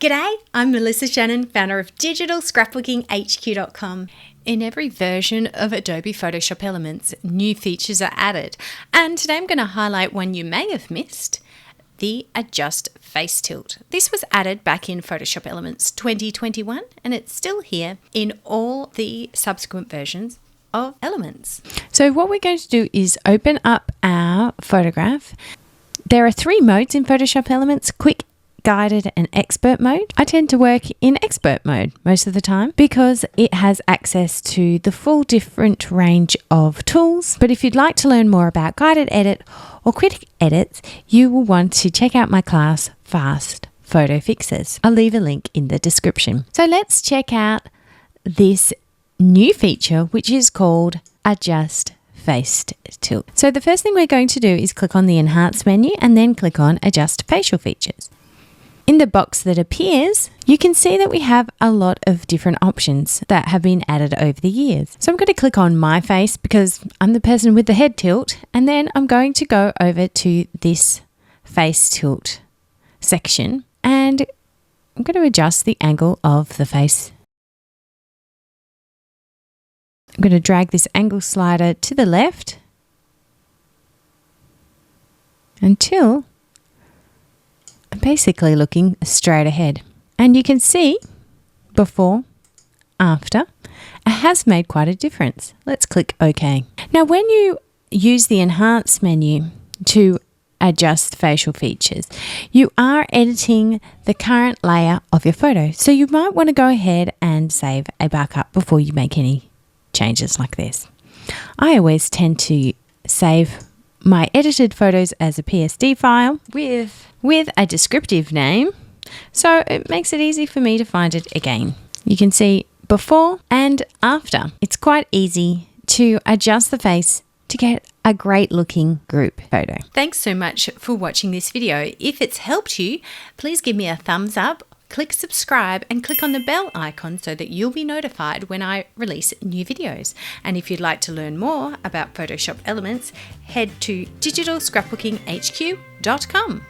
G'day, I'm Melissa Shannon, founder of digitalscrapbookinghq.com. In every version of Adobe Photoshop Elements, new features are added, and today I'm going to highlight one you may have missed, the Adjust Face Tilt. This was added back in Photoshop Elements 2021, and it's still here in all the subsequent versions of Elements. So what we're going to do is open up our photograph. There are 3 modes in Photoshop Elements: quick, guided and expert mode. I tend to work in expert mode most of the time because it has access to the full different range of tools. But if you'd like to learn more about guided edit or quick edits, you will want to check out my class, Fast Photo Fixes. I'll leave a link in the description. So let's check out this new feature, which is called Adjust Face Tilt. So the first thing we're going to do is click on the Enhance menu and then click on Adjust Facial Features. In the box that appears, you can see that we have a lot of different options that have been added over the years. So I'm going to click on my face because I'm the person with the head tilt, and then I'm going to go over to this face tilt section and I'm going to adjust the angle of the face. I'm going to drag this angle slider to the left until I'm basically looking straight ahead. And you can see before, after, it has made quite a difference. Let's click OK. Now, when you use the Enhance menu to adjust facial features, you are editing the current layer of your photo. So you might want to go ahead and save a backup before you make any changes like this. I always tend to save my edited photos as a PSD file with a descriptive name, so it makes it easy for me to find it again. You can see before and after. It's quite easy to adjust the face to get a great looking group photo. Thanks so much for watching this video. If it's helped you, please give me a thumbs up, click subscribe and click on the bell icon so that you'll be notified when I release new videos. And if you'd like to learn more about Photoshop Elements, head to digitalscrapbookinghq.com.